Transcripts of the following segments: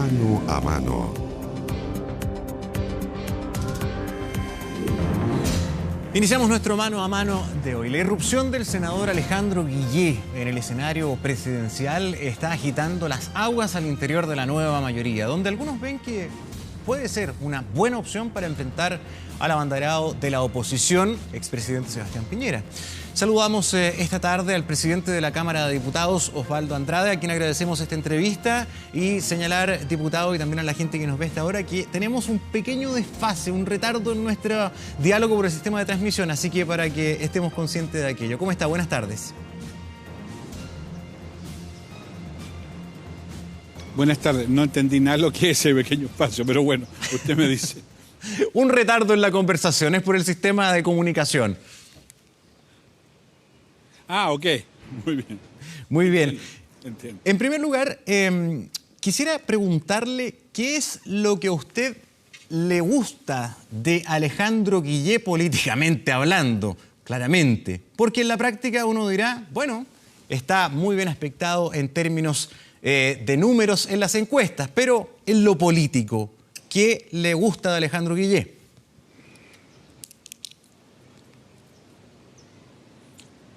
Mano a mano. Iniciamos nuestro mano a mano de hoy. La irrupción del senador Alejandro Guillé en el escenario presidencial está agitando las aguas al interior de la nueva mayoría, donde algunos ven que puede ser una buena opción para enfrentar al abanderado de la oposición, expresidente Sebastián Piñera. Saludamos esta tarde al presidente de la Cámara de Diputados, Osvaldo Andrade, a quien agradecemos esta entrevista, y señalar, diputado, y también a la gente que nos ve hasta ahora, que tenemos un pequeño desfase, un retardo en nuestro diálogo por el sistema de transmisión, así que para que estemos conscientes de aquello. ¿Cómo está? Buenas tardes. Buenas tardes. No entendí nada lo que es ese pequeño espacio, pero bueno, usted me dice. Un retardo en la conversación, es por el sistema de comunicación. Ah, ok. Muy bien. Muy bien. Entiendo. En primer lugar, quisiera preguntarle qué es lo que a usted le gusta de Alejandro Guillé políticamente hablando, claramente. Porque en la práctica uno dirá, bueno, está muy bien aspectado en términos de números en las encuestas, pero en lo político, ¿qué le gusta de Alejandro Guillé?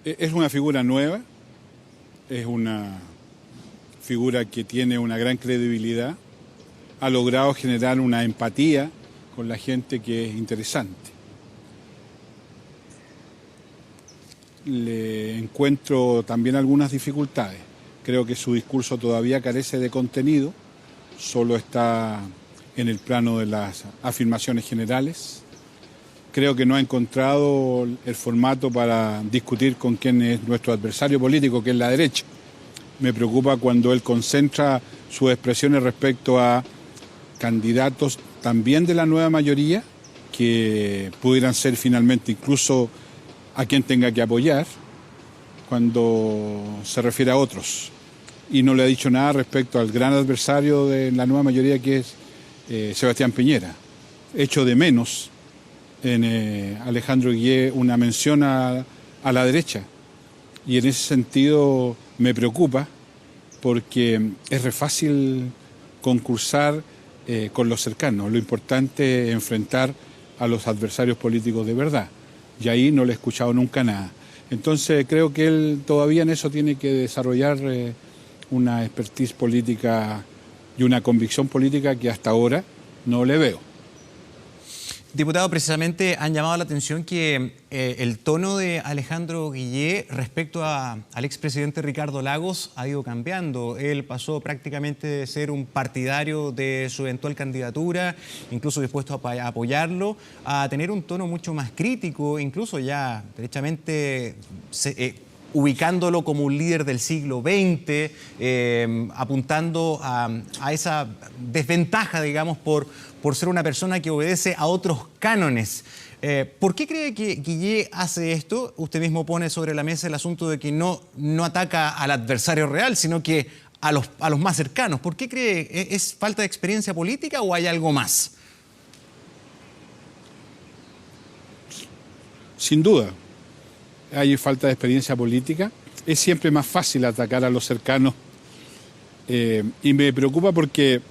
Es una figura nueva, es una figura que tiene una gran credibilidad, ha logrado generar una empatía con la gente que es interesante. Le encuentro también algunas dificultades. Creo que su discurso todavía carece de contenido, solo está en el plano de las afirmaciones generales. Creo que no ha encontrado el formato para discutir con quién es nuestro adversario político, que es la derecha. Me preocupa cuando él concentra sus expresiones respecto a candidatos también de la nueva mayoría, que pudieran ser finalmente incluso a quien tenga que apoyar, cuando se refiere a otros. Y no le ha dicho nada respecto al gran adversario de la nueva mayoría, que es Sebastián Piñera. Echo de menos en Alejandro Guillé una mención a la derecha. Y en ese sentido me preocupa, porque es re fácil concursar con los cercanos. Lo importante es enfrentar a los adversarios políticos de verdad. Y ahí no le he escuchado nunca nada. Entonces creo que él todavía en eso tiene que desarrollar una expertise política y una convicción política que hasta ahora no le veo. Diputado, precisamente han llamado la atención que el tono de Alejandro Guillé respecto al expresidente Ricardo Lagos ha ido cambiando. Él pasó prácticamente de ser un partidario de su eventual candidatura, incluso dispuesto a apoyarlo, a tener un tono mucho más crítico, incluso ya derechamente ubicándolo como un líder del siglo XX, apuntando a esa desventaja, digamos, por ser una persona que obedece a otros cánones. ¿Por qué cree que Guillé hace esto? Usted mismo pone sobre la mesa el asunto de que no ataca al adversario real, sino que a los más cercanos. ¿Por qué cree? ¿Es falta de experiencia política o hay algo más? Sin duda, hay falta de experiencia política. Es siempre más fácil atacar a los cercanos. Y me preocupa porque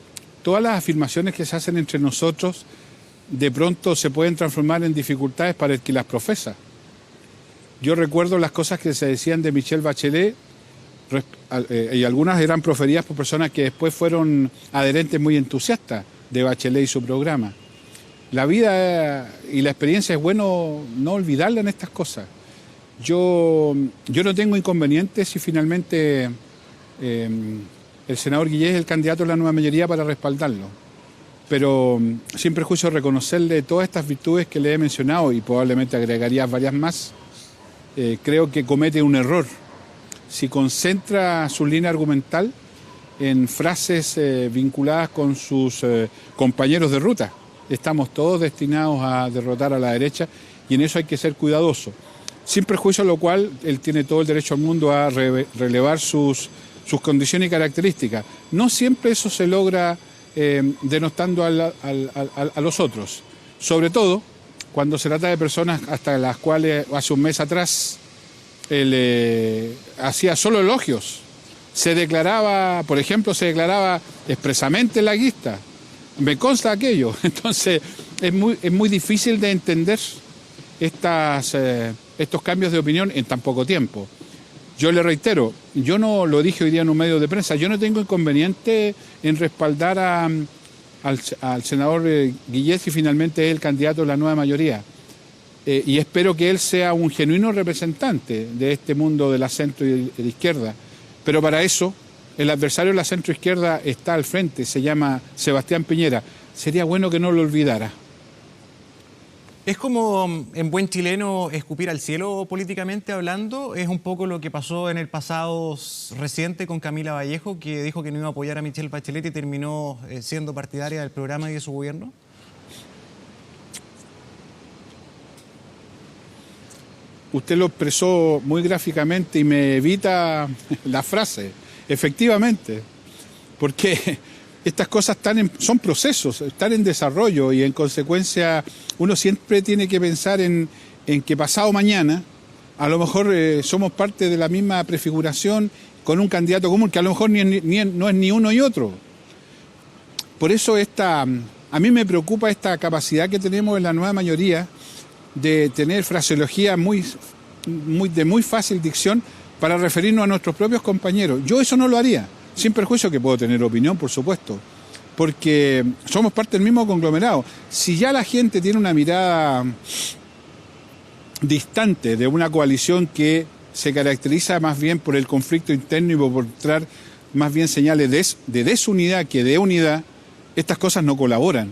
todas las afirmaciones que se hacen entre nosotros de pronto se pueden transformar en dificultades para el que las profesa. Yo recuerdo las cosas que se decían de Michelle Bachelet, y algunas eran proferidas por personas que después fueron adherentes muy entusiastas de Bachelet y su programa. La vida y la experiencia es bueno no olvidarla en estas cosas. Yo no tengo inconvenientes si finalmente el senador Guillé es el candidato de la nueva mayoría para respaldarlo. Pero sin prejuicio reconocerle todas estas virtudes que le he mencionado, y probablemente agregaría varias más, creo que comete un error si concentra su línea argumental en frases vinculadas con sus compañeros de ruta. Estamos todos destinados a derrotar a la derecha y en eso hay que ser cuidadoso. Sin prejuicio, lo cual él tiene todo el derecho al mundo a relevar sus condiciones y características. No siempre eso se logra denostando a los otros, sobre todo cuando se trata de personas hasta las cuales hace un mes atrás él hacía solo elogios, se declaraba, por ejemplo, se declaraba expresamente laguista. Me consta aquello. Entonces, es muy difícil de entender estos cambios de opinión en tan poco tiempo. Yo le reitero, yo no lo dije hoy día en un medio de prensa, yo no tengo inconveniente en respaldar al senador Guillé si finalmente es el candidato de la nueva mayoría. Y espero que él sea un genuino representante de este mundo de la centro y de la izquierda. Pero para eso, el adversario de la centro izquierda está al frente, se llama Sebastián Piñera. Sería bueno que no lo olvidara. Es como en buen chileno escupir al cielo políticamente hablando. Es un poco lo que pasó en el pasado reciente con Camila Vallejo, que dijo que no iba a apoyar a Michelle Bachelet y terminó siendo partidaria del programa y de su gobierno. Usted lo expresó muy gráficamente y me evita la frase. Efectivamente, porque estas cosas son procesos, están en desarrollo y en consecuencia uno siempre tiene que pensar en que pasado mañana a lo mejor somos parte de la misma prefiguración con un candidato común que a lo mejor no es ni uno y otro. Por eso a mí me preocupa esta capacidad que tenemos en la nueva mayoría de tener fraseología de muy fácil dicción para referirnos a nuestros propios compañeros. Yo eso no lo haría, sin perjuicio que puedo tener opinión, por supuesto, porque somos parte del mismo conglomerado. Si ya la gente tiene una mirada distante de una coalición que se caracteriza más bien por el conflicto interno y por mostrar más bien señales de desunidad que de unidad, estas cosas no colaboran,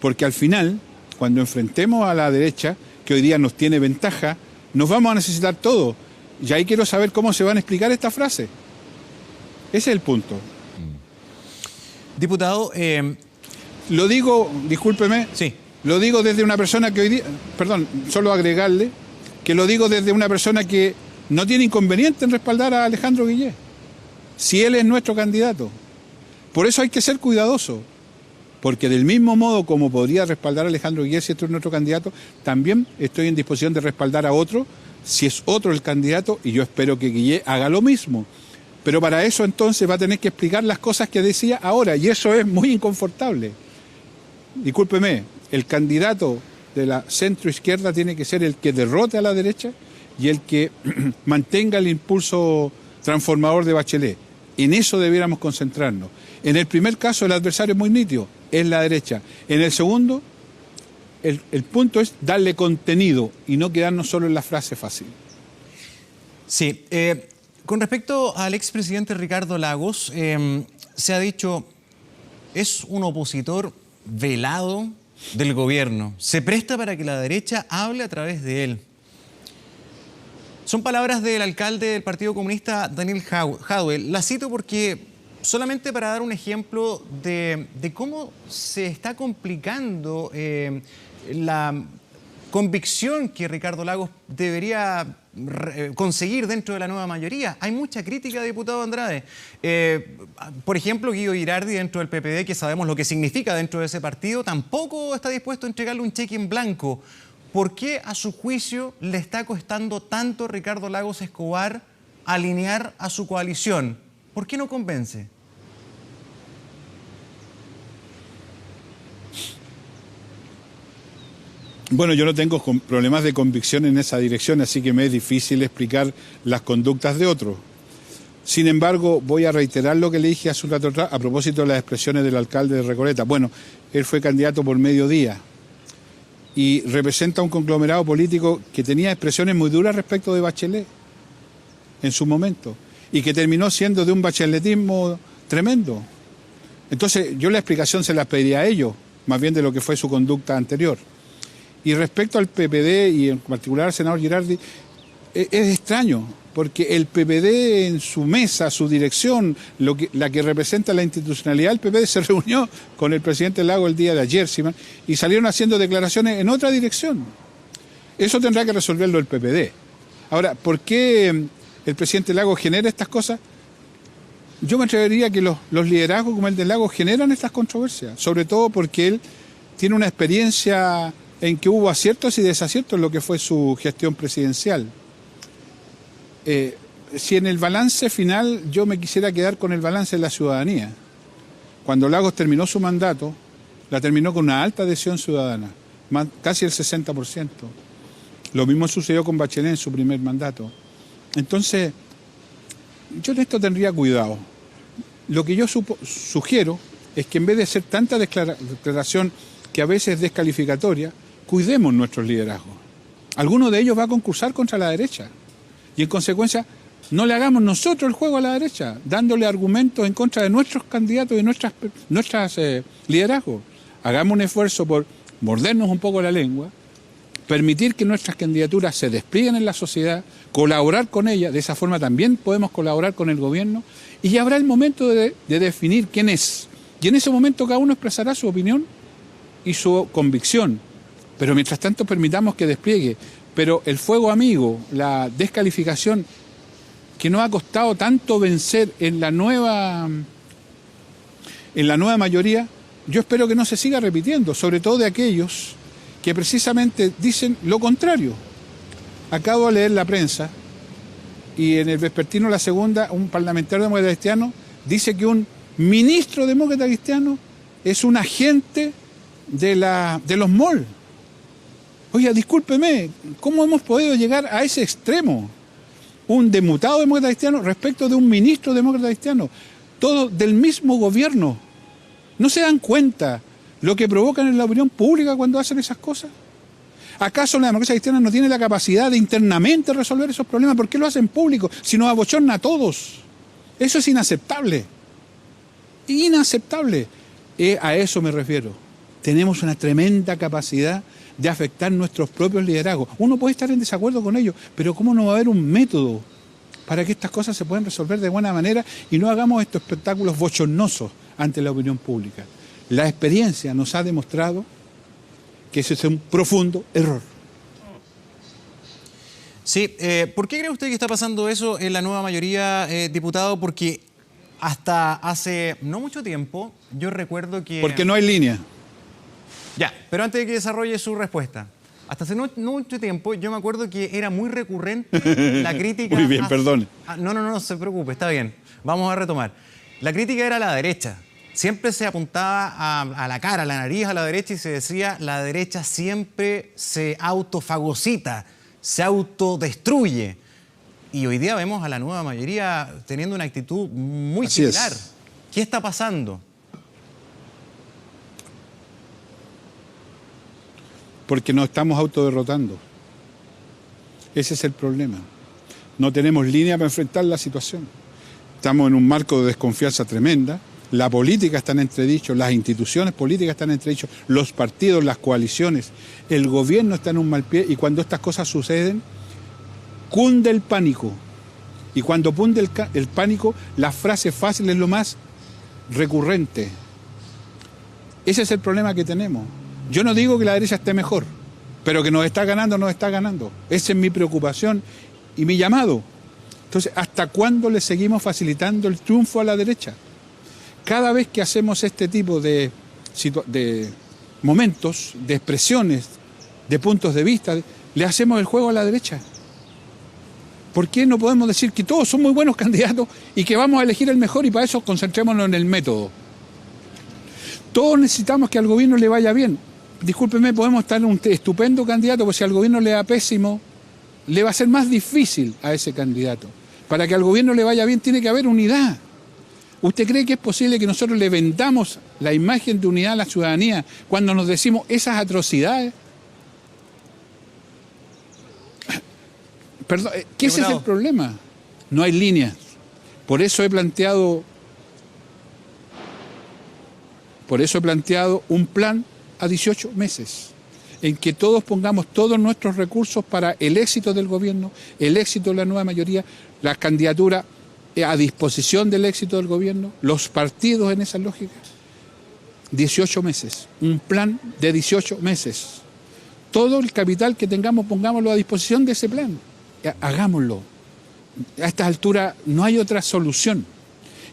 porque al final, cuando enfrentemos a la derecha, que hoy día nos tiene ventaja, nos vamos a necesitar todo. Y ahí quiero saber cómo se van a explicar esta frase. Ese es el punto. Diputado, lo digo, discúlpeme, sí. Lo digo desde una persona que hoy día, perdón, solo agregarle, que lo digo desde una persona que no tiene inconveniente en respaldar a Alejandro Guillé, si él es nuestro candidato. Por eso hay que ser cuidadoso. Porque del mismo modo como podría respaldar a Alejandro Guillé si este es nuestro candidato, también estoy en disposición de respaldar a otro si es otro el candidato, y yo espero que Guillé haga lo mismo. Pero para eso entonces va a tener que explicar las cosas que decía ahora, y eso es muy inconfortable. Discúlpeme, el candidato de la centro-izquierda tiene que ser el que derrote a la derecha y el que mantenga el impulso transformador de Bachelet. En eso debiéramos concentrarnos. En el primer caso, el adversario es muy nítido, es la derecha. En el segundo, el punto es darle contenido y no quedarnos solo en la frase fácil. Sí, con respecto al expresidente Ricardo Lagos, se ha dicho, es un opositor velado del gobierno. Se presta para que la derecha hable a través de él. Son palabras del alcalde del Partido Comunista, Daniel Jadue. La cito porque, solamente para dar un ejemplo de cómo se está complicando la convicción que Ricardo Lagos debería conseguir dentro de la nueva mayoría. Hay mucha crítica, diputado Andrade. Por ejemplo, Guido Girardi, dentro del PPD, que sabemos lo que significa dentro de ese partido, tampoco está dispuesto a entregarle un cheque en blanco. ¿Por qué, a su juicio, le está costando tanto a Ricardo Lagos Escobar alinear a su coalición? ¿Por qué no convence? Bueno, yo no tengo problemas de convicción en esa dirección, así que me es difícil explicar las conductas de otros. Sin embargo, voy a reiterar lo que le dije hace un rato atrás a propósito de las expresiones del alcalde de Recoleta. Bueno, él fue candidato por mediodía y representa un conglomerado político que tenía expresiones muy duras respecto de Bachelet en su momento y que terminó siendo de un bacheletismo tremendo. Entonces, yo la explicación se la pediría a ellos, más bien de lo que fue su conducta anterior. Y respecto al PPD y en particular al senador Girardi, es extraño, porque el PPD en su mesa, su dirección, la que representa la institucionalidad del PPD, se reunió con el presidente Lagos el día de ayer, y salieron haciendo declaraciones en otra dirección. Eso tendrá que resolverlo el PPD. Ahora, ¿por qué el presidente Lagos genera estas cosas? Yo me atrevería a que los liderazgos como el de Lagos generan estas controversias, sobre todo porque él tiene una experiencia en que hubo aciertos y desaciertos en lo que fue su gestión presidencial. si en el balance final yo me quisiera quedar con el balance de la ciudadanía. Cuando Lagos terminó su mandato, la terminó con una alta adhesión ciudadana, casi el 60%. Lo mismo sucedió con Bachelet en su primer mandato. Entonces, yo en esto tendría cuidado. Lo que yo sugiero es que en vez de hacer tanta declaración que a veces es descalificatoria, cuidemos nuestros liderazgos. Alguno de ellos va a concursar contra la derecha. Y en consecuencia, no le hagamos nosotros el juego a la derecha, dándole argumentos en contra de nuestros candidatos y nuestras liderazgos. Hagamos un esfuerzo por mordernos un poco la lengua, permitir que nuestras candidaturas se desplieguen en la sociedad, colaborar con ellas, de esa forma también podemos colaborar con el gobierno, y ya habrá el momento de definir quién es. Y en ese momento cada uno expresará su opinión y su convicción. Pero mientras tanto permitamos que despliegue. Pero el fuego amigo, la descalificación que nos ha costado tanto vencer en la nueva mayoría, yo espero que no se siga repitiendo, sobre todo de aquellos que precisamente dicen lo contrario. Acabo de leer la prensa y en el vespertino La Segunda, un parlamentario demócrata cristiano dice que un ministro demócrata cristiano es un agente de los MOL. Oiga, discúlpeme, ¿cómo hemos podido llegar a ese extremo? Un demutado demócrata cristiano respecto de un ministro demócrata cristiano, todo del mismo gobierno. ¿No se dan cuenta lo que provocan en la opinión pública cuando hacen esas cosas? ¿Acaso la democracia cristiana no tiene la capacidad de internamente resolver esos problemas? ¿Por qué lo hacen público si nos abochorna a todos? Eso es inaceptable. Inaceptable. A eso me refiero. Tenemos una tremenda capacidad de afectar nuestros propios liderazgos. Uno puede estar en desacuerdo con ellos, pero ¿cómo no va a haber un método para que estas cosas se puedan resolver de buena manera y no hagamos estos espectáculos bochornosos ante la opinión pública? La experiencia nos ha demostrado que ese es un profundo error. Sí, ¿por qué cree usted que está pasando eso en la nueva mayoría, diputado? Porque hasta hace no mucho tiempo yo recuerdo que... Porque no hay línea. Ya, pero antes de que desarrolle su respuesta, hasta hace no mucho tiempo yo me acuerdo que era muy recurrente la crítica... Muy bien, perdone. No se preocupe, está bien, vamos a retomar. La crítica era a la derecha. Siempre se apuntaba a la cara, a la nariz, a la derecha y se decía la derecha siempre se autofagocita, se autodestruye. Y hoy día vemos a la nueva mayoría teniendo una actitud muy similar. ¿Qué está pasando? Porque nos estamos autoderrotando. Ese es el problema. No tenemos línea para enfrentar la situación. Estamos en un marco de desconfianza tremenda. La política está en entredicho, las instituciones políticas están en entredicho, los partidos, las coaliciones, el gobierno está en un mal pie y cuando estas cosas suceden, cunde el pánico. Y cuando cunde el pánico, la frase fácil es lo más recurrente. Ese es el problema que tenemos. Yo no digo que la derecha esté mejor, pero que nos está ganando, nos está ganando. Esa es mi preocupación y mi llamado. Entonces, ¿hasta cuándo le seguimos facilitando el triunfo a la derecha? Cada vez que hacemos este tipo de momentos, de expresiones, de puntos de vista, le hacemos el juego a la derecha. ¿Por qué no podemos decir que todos son muy buenos candidatos y que vamos a elegir el mejor y para eso concentrémonos en el método? Todos necesitamos que al gobierno le vaya bien. Discúlpeme, podemos estar en un estupendo candidato, pero si al gobierno le va pésimo, le va a ser más difícil a ese candidato. Para que al gobierno le vaya bien tiene que haber unidad. ¿Usted cree que es posible que nosotros le vendamos la imagen de unidad a la ciudadanía cuando nos decimos esas atrocidades? Perdón, ¿qué ese es el problema? No hay líneas. Por eso he planteado un plan a 18 meses, en que todos pongamos todos nuestros recursos para el éxito del gobierno, el éxito de la nueva mayoría, las candidaturas a disposición del éxito del gobierno, los partidos en esa lógica. 18 meses, un plan de 18 meses. Todo el capital que tengamos, pongámoslo a disposición de ese plan. Hagámoslo. A estas alturas no hay otra solución.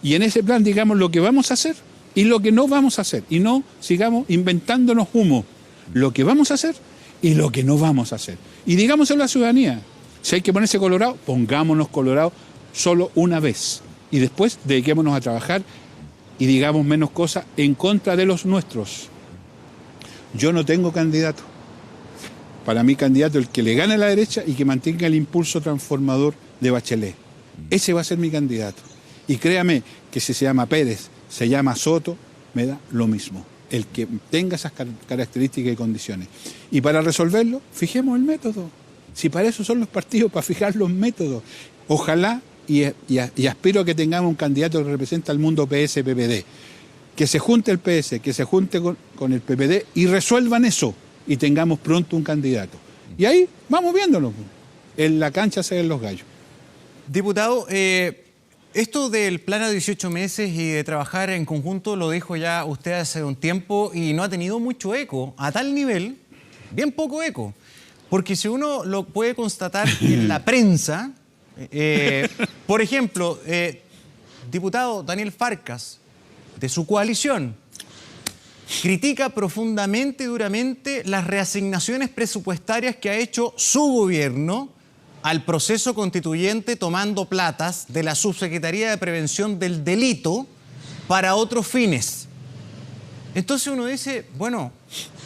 Y en ese plan digamos lo que vamos a hacer y lo que no vamos a hacer. Y no sigamos inventándonos humo. Lo que vamos a hacer y lo que no vamos a hacer. Y digámoselo a la ciudadanía. Si hay que ponerse colorado, pongámonos colorados solo una vez. Y después dediquémonos a trabajar y digamos menos cosas en contra de los nuestros. Yo no tengo candidato. Para mí, candidato el que le gane a la derecha y que mantenga el impulso transformador de Bachelet. Ese va a ser mi candidato. Y créame que si se llama Pérez, se llama Soto, me da lo mismo. El que tenga esas características y condiciones. Y para resolverlo, fijemos el método. Si para eso son los partidos, para fijar los métodos. Ojalá y aspiro a que tengamos un candidato que represente al mundo PS-PPD. Que se junte el PS, que se junte con el PPD y resuelvan eso. Y tengamos pronto un candidato. Y ahí vamos viéndolo. En la cancha se ven los gallos. Diputado, esto del plan a 18 meses y de trabajar en conjunto lo dijo ya usted hace un tiempo y no ha tenido mucho eco, a tal nivel, bien poco eco. Porque si uno lo puede constatar en la prensa, por ejemplo, diputado Daniel Farcas, de su coalición, critica profundamente y duramente las reasignaciones presupuestarias que ha hecho su gobierno al proceso constituyente tomando platas de la Subsecretaría de Prevención del Delito para otros fines. Entonces uno dice, bueno,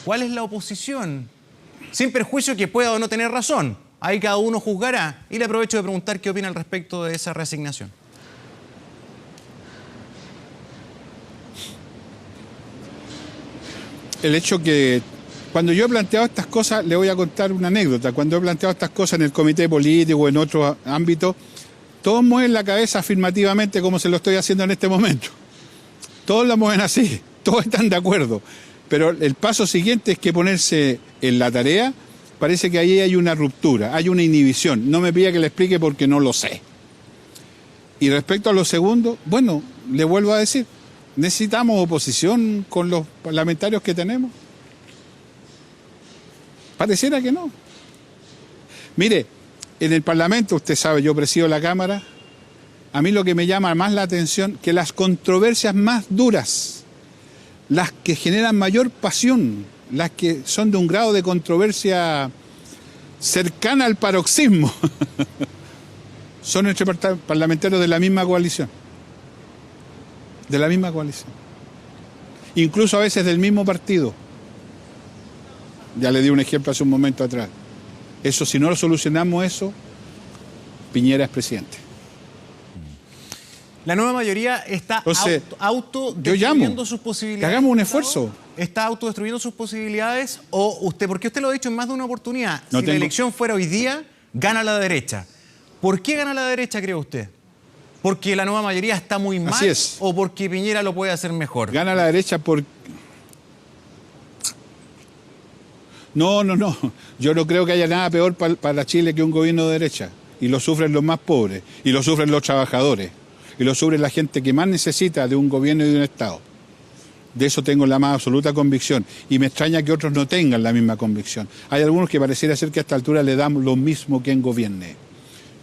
¿cuál es la oposición? Sin perjuicio que pueda o no tener razón. Ahí cada uno juzgará. Y le aprovecho de preguntar qué opina al respecto de esa reasignación. El hecho que cuando yo he planteado estas cosas, le voy a contar una anécdota. Cuando he planteado estas cosas en el comité político o en otros ámbitos, todos mueven la cabeza afirmativamente como se lo estoy haciendo en este momento. Todos la mueven así, todos están de acuerdo. Pero el paso siguiente es que ponerse en la tarea, parece que ahí hay una ruptura, hay una inhibición. No me pida que le explique porque no lo sé. Y respecto a lo segundo, bueno, le vuelvo a decir, ¿necesitamos oposición con los parlamentarios que tenemos? Pareciera que no. Mire, en el Parlamento, usted sabe, yo presido la Cámara, a mí lo que me llama más la atención, que las controversias más duras, las que generan mayor pasión, las que son de un grado de controversia cercana al paroxismo, son entre parlamentarios de la misma coalición. De la misma coalición. Incluso a veces del mismo partido. Ya le di un ejemplo hace un momento atrás. Eso, si no lo solucionamos eso, Piñera es presidente. La nueva mayoría está Entonces, autodestruyendo sus posibilidades. Que hagamos un esfuerzo. ¿Está autodestruyendo sus posibilidades? O usted, porque usted lo ha dicho en más de una oportunidad, No si tengo... la elección fuera hoy día, gana la derecha. ¿Por qué gana la derecha, cree usted? ¿Porque la nueva mayoría está muy mal? Así es. ¿O porque Piñera lo puede hacer mejor? Gana la derecha por... No. Yo no creo que haya nada peor para Chile que un gobierno de derecha. Y lo sufren los más pobres. Y lo sufren los trabajadores. Y lo sufre la gente que más necesita de un gobierno y de un Estado. De eso tengo la más absoluta convicción. Y me extraña que otros no tengan la misma convicción. Hay algunos que pareciera ser que a esta altura le dan lo mismo quien gobierne.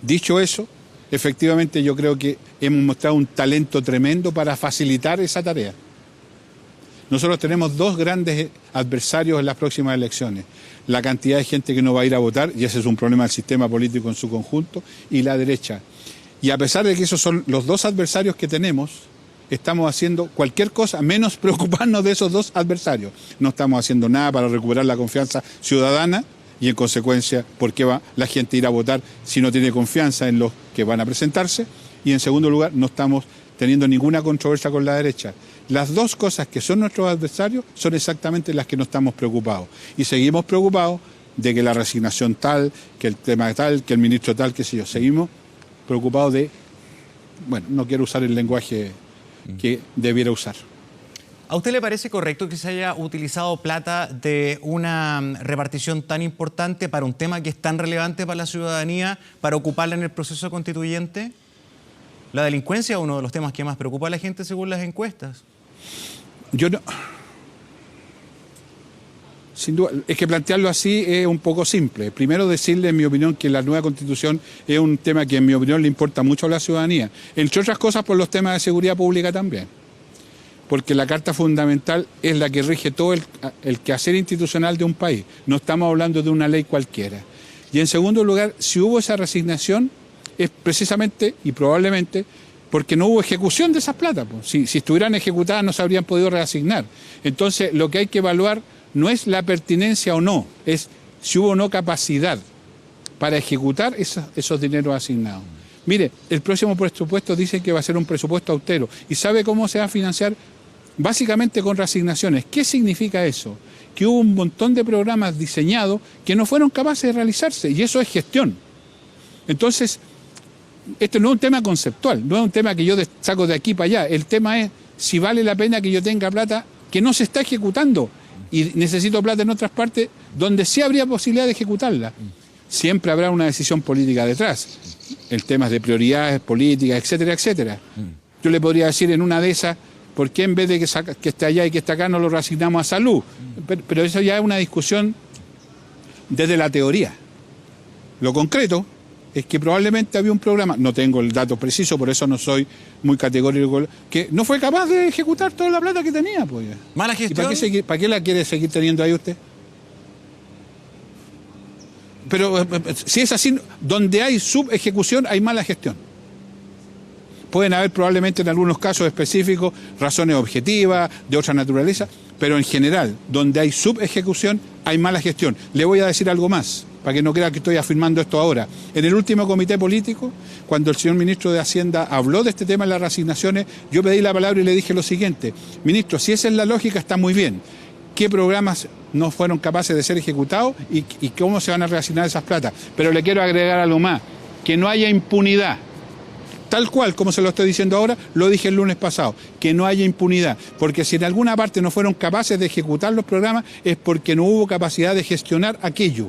Dicho eso, efectivamente yo creo que hemos mostrado un talento tremendo para facilitar esa tarea. Nosotros tenemos dos grandes adversarios en las próximas elecciones. La cantidad de gente que no va a ir a votar, y ese es un problema del sistema político en su conjunto, y la derecha. Y a pesar de que esos son los dos adversarios que tenemos, estamos haciendo cualquier cosa menos preocuparnos de esos dos adversarios. No estamos haciendo nada para recuperar la confianza ciudadana y en consecuencia, ¿por qué va la gente a ir a votar si no tiene confianza en los que van a presentarse? Y en segundo lugar, no estamos teniendo ninguna controversia con la derecha. Las dos cosas que son nuestros adversarios son exactamente las que no estamos preocupados. Y seguimos preocupados de que la resignación tal, que el tema tal, que el ministro tal, qué sé yo. Seguimos preocupados de, bueno, no quiero usar el lenguaje que debiera usar. ¿A usted le parece correcto que se haya utilizado plata de una repartición tan importante para un tema que es tan relevante para la ciudadanía, para ocuparla en el proceso constituyente? La delincuencia es uno de los temas que más preocupa a la gente según las encuestas. Yo no... Sin duda, es que plantearlo así es un poco simple. Primero decirle, en mi opinión, que la nueva Constitución es un tema que, en mi opinión, le importa mucho a la ciudadanía. Entre otras cosas, por los temas de seguridad pública también. Porque la Carta Fundamental es la que rige todo el quehacer institucional de un país. No estamos hablando de una ley cualquiera. Y en segundo lugar, si hubo esa resignación, es precisamente y probablemente porque no hubo ejecución de esas plata. Pues. Si estuvieran ejecutadas no se habrían podido reasignar. Entonces lo que hay que evaluar no es la pertinencia o no, es si hubo o no capacidad para ejecutar esos dineros asignados. Mire, el próximo presupuesto dice que va a ser un presupuesto austero. ¿Y sabe cómo se va a financiar? Básicamente con reasignaciones. ¿Qué significa eso? Que hubo un montón de programas diseñados que no fueron capaces de realizarse, y eso es gestión. Entonces, esto no es un tema conceptual, no es un tema que yo saco de aquí para allá. El tema es si vale la pena que yo tenga plata que no se está ejecutando y necesito plata en otras partes donde sí habría posibilidad de ejecutarla. Siempre habrá una decisión política detrás. El tema de prioridades políticas, etcétera, etcétera. Yo le podría decir en una de esas, ¿por qué en vez de que esté allá y que esté acá no lo reasignamos a salud? Pero eso ya es una discusión desde la teoría. Lo concreto es que probablemente había un programa, no tengo el dato preciso, por eso no soy muy categórico, que no fue capaz de ejecutar toda la plata que tenía. Pues. ¿Mala gestión? ¿Y para qué la quiere seguir teniendo ahí usted? Pero si es así, donde hay subejecución hay mala gestión. Pueden haber probablemente en algunos casos específicos razones objetivas, de otra naturaleza, pero en general, donde hay subejecución hay mala gestión. Le voy a decir algo más, para que no crea que estoy afirmando esto ahora. En el último comité político, cuando el señor ministro de Hacienda habló de este tema de las reasignaciones, yo pedí la palabra y le dije lo siguiente: ministro, si esa es la lógica está muy bien. ¿Qué programas no fueron capaces de ser ejecutados y cómo se van a reasignar esas platas? Pero le quiero agregar algo más, que no haya impunidad. Tal cual, como se lo estoy diciendo ahora, lo dije el lunes pasado, que no haya impunidad, porque si en alguna parte no fueron capaces de ejecutar los programas es porque no hubo capacidad de gestionar aquello.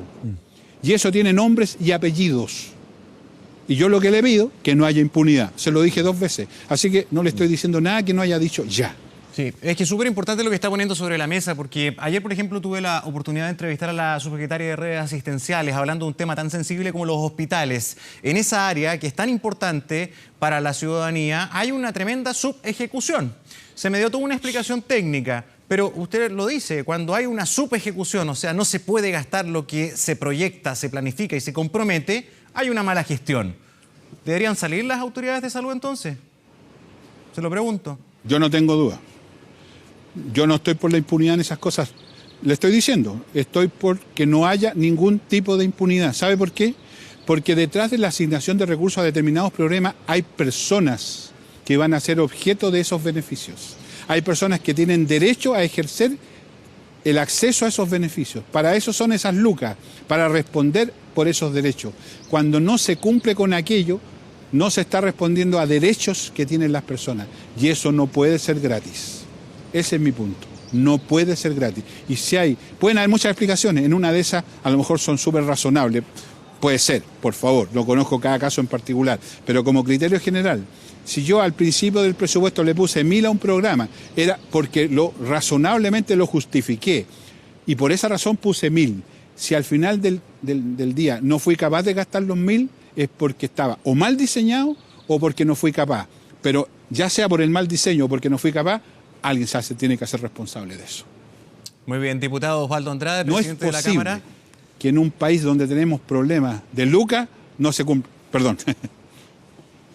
Y eso tiene nombres y apellidos. Y yo lo que le pido, que no haya impunidad. Se lo dije 2 veces. Así que no le estoy diciendo nada que no haya dicho ya. Sí, es que es súper importante lo que está poniendo sobre la mesa, porque ayer, por ejemplo, tuve la oportunidad de entrevistar a la subsecretaria de redes asistenciales hablando de un tema tan sensible como los hospitales. En esa área, que es tan importante para la ciudadanía, hay una tremenda subejecución. Se me dio toda una explicación técnica, pero usted lo dice, cuando hay una subejecución, o sea, no se puede gastar lo que se proyecta, se planifica y se compromete, hay una mala gestión. ¿Deberían salir las autoridades de salud entonces? Se lo pregunto. Yo no tengo duda. Yo no estoy por la impunidad en esas cosas. Le estoy diciendo, estoy por que no haya ningún tipo de impunidad. ¿Sabe por qué? Porque detrás de la asignación de recursos a determinados programas hay personas que van a ser objeto de esos beneficios. Hay personas que tienen derecho a ejercer el acceso a esos beneficios. Para eso son esas lucas, para responder por esos derechos. Cuando no se cumple con aquello, no se está respondiendo a derechos que tienen las personas. Y eso no puede ser gratis. Ese es mi punto. No puede ser gratis. Y si pueden haber muchas explicaciones. En una de esas, a lo mejor son súper razonables. Puede ser, por favor. No conozco cada caso en particular. Pero como criterio general, si yo al principio del presupuesto le puse 1.000 a un programa, era porque razonablemente lo justifiqué. Y por esa razón puse 1.000. Si al final del día no fui capaz de gastar los 1.000, es porque estaba o mal diseñado o porque no fui capaz. Pero ya sea por el mal diseño o porque no fui capaz, alguien se tiene que hacer responsable de eso. Muy bien, diputado Osvaldo Andrade, presidente de la Cámara. No es posible que en un país donde tenemos problemas de lucas no se cumpla. Perdón.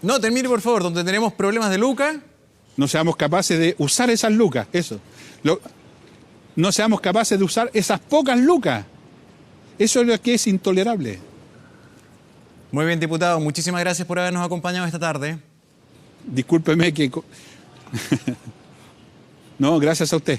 No, termine por favor, donde tenemos problemas de lucas. No seamos capaces de usar esas lucas, eso. No seamos capaces de usar esas pocas lucas. Eso es lo que es intolerable. Muy bien, diputado, muchísimas gracias por habernos acompañado esta tarde. Discúlpeme que... No, gracias a usted.